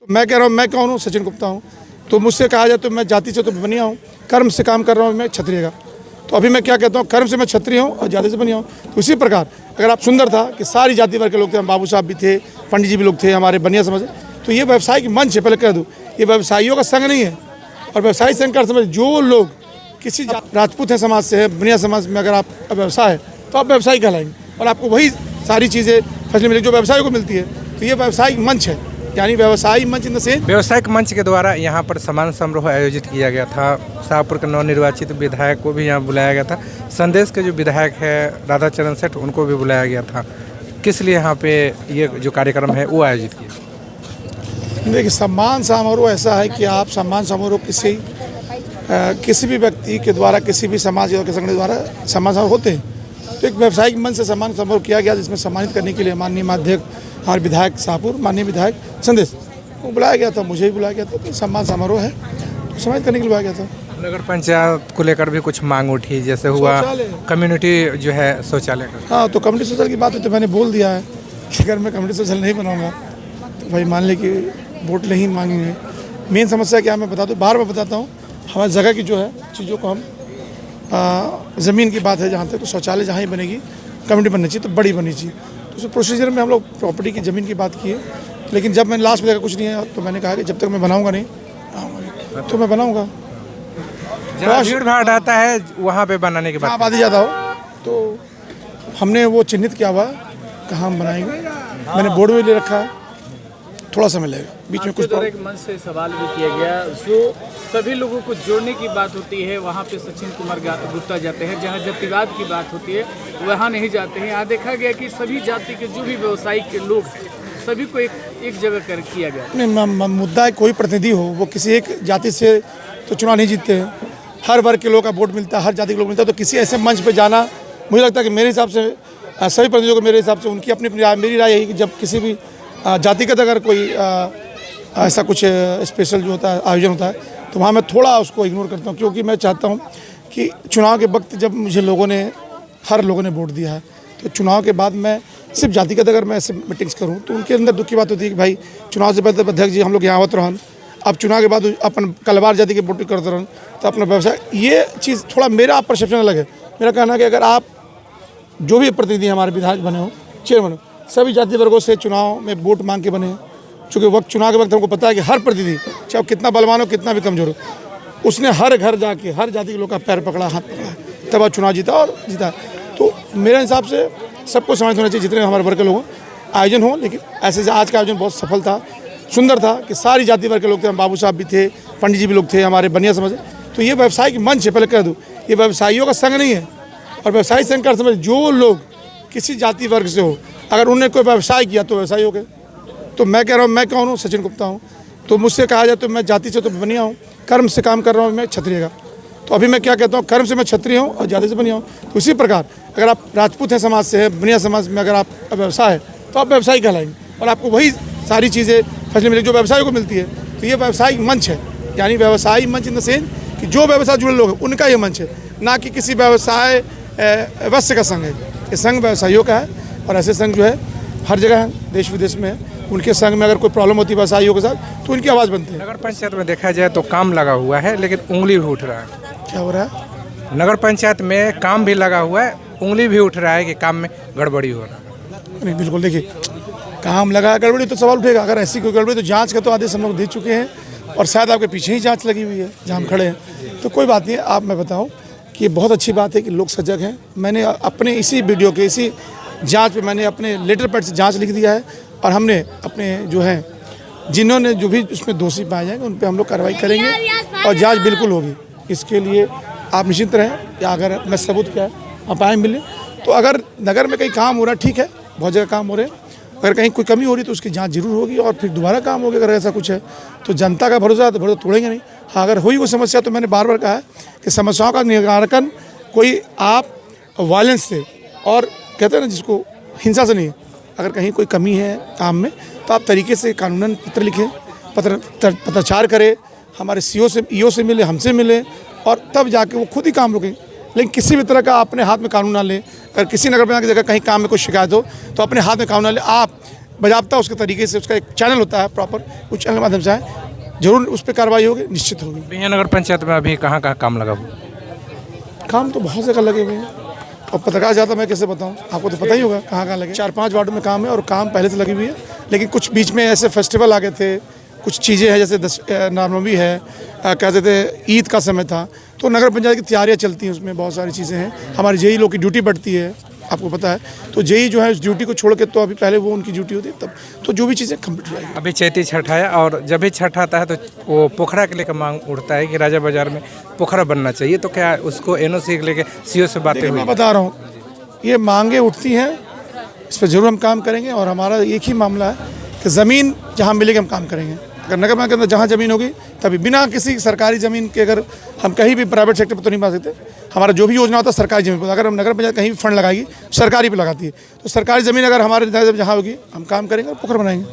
मैं कह रहा हूँ, मैं कौन हूँ? सचिन गुप्ता हूँ। तो मुझसे कहा जाए तो मैं जाति से तो बनिया हूँ, कर्म से काम कर रहा हूँ मैं क्षत्रिय का। तो अभी मैं क्या कहता हूँ, कर्म से मैं क्षत्रिय हूँ और जाति से बनिया हूँ। तो इसी प्रकार अगर आप सुंदर था कि सारी जाति वर्ग के लोग थे, हम बाबू साहब भी थे, पंडित जी भी लोग थे, हमारे बनिया समाज। तो ये व्यवसायिक मंच है, पहले कह दूँ, ये व्यवसायियों का संघ नहीं है। और व्यवसायी संघ का समझ, जो लोग किसी राजपूत है समाज से है, बनिया समाज में अगर आप व्यवसाय है तो आप व्यवसायी कहलाएंगे और आपको वही सारी चीज़ें फैसिलिटी मिलेगी जो व्यवसाय को मिलती है। तो ये व्यवसायिक मंच है, यानी व्यवसायी मंच इन द सेंस। व्यवसायिक मंच के द्वारा यहाँ पर सम्मान समारोह आयोजित किया गया था। शाहपुर के नवनिर्वाचित विधायक को भी यहाँ बुलाया गया था। संदेश के जो विधायक है राधाचरण सेठ, उनको भी बुलाया गया था। किस लिए यहाँ पे ये जो कार्यक्रम है वो आयोजित किया? देखिए, सम्मान समारोह ऐसा है कि आप सम्मान समारोह किसी भी व्यक्ति के द्वारा, किसी भी समाज के संगठन द्वारा सम्मान समारोह होते हैं। तो एक व्यवसायिक मंच से सम्मान समारोह किया गया, जिसमें सम्मानित करने के लिए माननीय माध्यक्ष हमारे विधायक शाहपुर, माननीय विधायक संदेश को बुलाया गया था, मुझे भी बुलाया गया था। तो सम्मान समारोह है, तो सम्मानित करने के लिए बुलाया गया था। नगर पंचायत को लेकर भी कुछ मांग उठी, जैसे हुआ कम्युनिटी जो है शौचालय का। हाँ, तो कम्युनिटी शौचालय की बात है तो मैंने बोल दिया है कि अगर मैं कम्युनिटी शौचालय नहीं बनाऊँगा तो भाई मान ले कि वोट नहीं मांगेंगे। मेन समस्या क्या है मैं बता दूँ, बार बार बताता हूँ। हमारी जगह की जो है चीज़ों को हम ज़मीन की बात है जहाँ तक, तो शौचालय जहाँ ही बनेगी कम्युनिटी बननी चाहिए, तो बड़ी बननी चाहिए। तो उस प्रोसीजर में हम लोग प्रॉपर्टी की ज़मीन की बात की है, लेकिन जब मैंने लास्ट में देखा कुछ नहीं है तो मैंने कहा कि जब तक मैं बनाऊंगा नहीं तो मैं बनाऊंगा। जहाँ भीड़ भाड़ रहता है वहाँ पे बनाने के बाद आबादी ज़्यादा हो तो हमने वो चिन्हित किया हुआ कहाँ हम बनाएंगे। मैंने बोर्ड में ले रखा है, थोड़ा समय लगेगा, बीच में कुछ एक मंच से सवाल भी किया गया। जो सभी लोगों को जोड़ने की बात होती है वहाँ पे सचिन कुमार गुप्ता जाते हैं, जहाँ जातिवाद की बात होती है वहाँ नहीं जाते हैं। यहाँ देखा गया कि सभी जाति के जो भी व्यवसायिक के लोग सभी को एक जगह कर किया गया। मुद्दा है, कोई प्रतिनिधि हो वो किसी एक जाति से तो चुनाव नहीं जीतते हैं, हर वर्ग के लोग का वोट मिलता है, हर जाति के लोग मिलता है। तो किसी ऐसे मंच पर जाना, मुझे लगता है कि मेरे हिसाब से सभी प्रतिनिधियों को, मेरे हिसाब से उनकी अपनी अपनी राय, मेरी राय यही कि जब किसी भी जातिगत अगर कोई ऐसा कुछ स्पेशल जो होता है आयोजन होता है तो वहाँ मैं थोड़ा उसको इग्नोर करता हूँ, क्योंकि मैं चाहता हूँ कि चुनाव के वक्त जब मुझे हर लोगों ने वोट दिया है, तो चुनाव के बाद मैं सिर्फ जातिगत अगर मैं ऐसे मीटिंग्स करूँ तो उनके अंदर दुख की बात होती है कि भाई चुनाव से पहले अध्यक्ष जी हम लोग यहाँ होते रहन, अब चुनाव के बाद अपन कलवार जाति की वोटिंग करते रहन, तो अपना व्यवसाय, ये चीज़ थोड़ा मेरा परसेप्शन अलग है। मेरा कहना है कि अगर आप जो भी प्रतिनिधि हमारे विधायक बने हो, चेयरमैन हो, सभी जाति वर्गों से चुनाव में वोट मांग के बने हैं। चूँकि चुनाव के वक्त हमको पता है कि हर प्रतिनिधि, चाहे कितना बलवान हो, कितना भी कमज़ोर हो, उसने हर घर जाके हर जाति के लोग का पैर पकड़ा, हाथ पकड़ा, तब आप चुनाव जीता और जीता। तो मेरे हिसाब से सबको समझ होना चाहिए, जितने हमारे वर्ग के लोग आयोजन हो। लेकिन ऐसे आज का आयोजन बहुत सफल था, सुंदर था कि सारी जाति वर्ग के लोग थे, हम बाबू साहब भी थे, पंडित जी भी लोग थे, हमारे बनिया समाज। तो ये व्यवसायिक मंच है, पहले कह दूँ, ये व्यवसायियों का संघ नहीं है। और व्यवसायी संघ का समझ, जो लोग किसी जाति वर्ग से हो, अगर उन्होंने कोई व्यवसाय किया तो व्यवसायी हो गए। तो मैं कह रहा हूँ, मैं कौन हूँ? सचिन गुप्ता हूँ। तो मुझसे कहा जाए तो मैं जाति से तो बनिया हूँ, कर्म से काम कर रहा हूँ मैं क्षत्रिय का। तो अभी मैं क्या कहता हूँ, कर्म से मैं क्षत्रिय हूँ और जाति से बनिया हूँ। तो इसी प्रकार अगर आप राजपूत हैं समाज से है, बनिया समाज में अगर आप व्यवसाय है तो आप व्यवसायी कहलाएंगे और आपको वही सारी चीज़ें फैसिलिटी मिलेगी जो व्यवसाय को मिलती है। तो ये व्यवसायिक मंच है, यानी व्यवसायी मंच इन द सेंस कि जो व्यवसाय जुड़े लोग हैं उनका ये मंच है, ना कि किसी व्यवसाय वैश्य का संघ है। ये संघ व्यवसायियों का है और ऐसे संघ जो है हर जगह है, देश विदेश में है। उनके संघ में अगर कोई प्रॉब्लम होती है व्यवसायियों के साथ तो उनकी आवाज़ बनती है। नगर पंचायत में देखा जाए तो काम लगा हुआ है, लेकिन उंगली भी उठ रहा है। क्या हो रहा है? नगर पंचायत में काम भी लगा हुआ है, उंगली भी उठ रहा है कि काम में गड़बड़ी हो रहा है। नहीं, बिल्कुल, देखिए, काम लगा है, गड़बड़ी तो सवाल उठेगा। अगर ऐसी कोई गड़बड़ी तो जांच का तो आदेश हम लोग दे चुके हैं और शायद आपके पीछे ही जांच लगी हुई है जहाँ हम खड़े हैं। तो कोई बात नहीं है। आप मैं बताऊँ कि ये बहुत अच्छी बात है कि लोग सजग हैं। मैंने अपने इसी वीडियो के इसी जांच पे मैंने अपने लेटर पैड से जांच लिख दिया है और हमने अपने जो है जिन्होंने जो भी उसमें दोषी पाए जाएंगे उन पे हम लोग कार्रवाई करेंगे और जांच बिल्कुल होगी। इसके लिए आप निश्चिंत रहें। या अगर मैं सबूत क्या है आप आए मिले, तो अगर नगर में कहीं काम हो रहा है, ठीक है, बहुत जगह काम हो रहे हैं, अगर कहीं कोई कमी हो रही है तो उसकी जांच जरूर होगी और फिर दोबारा काम होगी। अगर ऐसा कुछ है तो जनता का भरोसा है तो भरोसा तोड़ेंगे नहीं। हाँ, अगर हुई वो समस्या तो मैंने बार बार कहा है कि समस्याओं का निराकरण कोई आप वायलेंस से और कहते हैं ना जिसको हिंसा से नहीं है। अगर कहीं कोई कमी है काम में तो आप तरीके से कानूनन पत्र लिखें, पत्राचार करें, हमारे सीओ से ईओ से मिले, हमसे मिले और तब जाके वो खुद ही काम रुकें। लेकिन किसी भी तरह का अपने हाथ में कानून ना लें। अगर किसी नगर पंचायत की जगह कहीं काम में कोई शिकायत हो तो अपने हाथ में कानून ना लें। आप बाज़ाब्ता उसके तरीके से उसका एक चैनल होता है प्रॉपर, उस चैनल के माध्यम से आए, जरूर उस पर कार्रवाई होगी, निश्चित होगी। बिहिया नगर पंचायत में अभी कहाँ कहाँ काम लगा हुआ? काम तो बहुत जगह लगे हुए हैं और पत्रकार ज़्यादा मैं कैसे बताऊं, आपको तो पता ही होगा कहाँ कहाँ लगे। 4-5 वार्डों में काम है और काम पहले से लगी हुई है, लेकिन कुछ बीच में ऐसे फेस्टिवल आ गए थे, कुछ चीज़ें हैं जैसे रामनवमी है, कहते थे ईद का समय था, तो नगर पंचायत की तैयारियाँ चलती हैं, उसमें बहुत सारी चीज़ें हैं। हमारी जेई लोग की ड्यूटी बढ़ती है, आपको पता है, तो जेई जो है उस ड्यूटी को छोड़ के तो अभी पहले वो उनकी ड्यूटी होती है तब, तो जो भी चीज़ें कम्प्लीट हो जाएगी। अभी चैती छठ है और जब भी छठ आता है तो वो पोखरा के लेकर मांग उठता है कि राजा बाजार में पोखरा बनना चाहिए, तो क्या उसको एनओसी लेके सीओ से बातें हुई? मैं बता रहा हूँ, ये मांगे उठती हैं, इस पर जरूर हम काम करेंगे और हमारा एक ही मामला है कि ज़मीन जहाँ मिलेगी हम काम करेंगे। अगर नगर पंचायत के अंदर जहाँ ज़मीन होगी तभी, बिना किसी सरकारी ज़मीन के अगर हम कहीं भी प्राइवेट सेक्टर पर तो नहीं बना सकते। हमारा जो भी योजना होता है सरकारी ज़मीन पर, अगर हम नगर पंचायत कहीं भी फंड लगाएगी सरकारी पे लगाती है, तो सरकारी ज़मीन अगर हमारे जहाँ होगी हम काम करेंगे और पोखर बनाएंगे।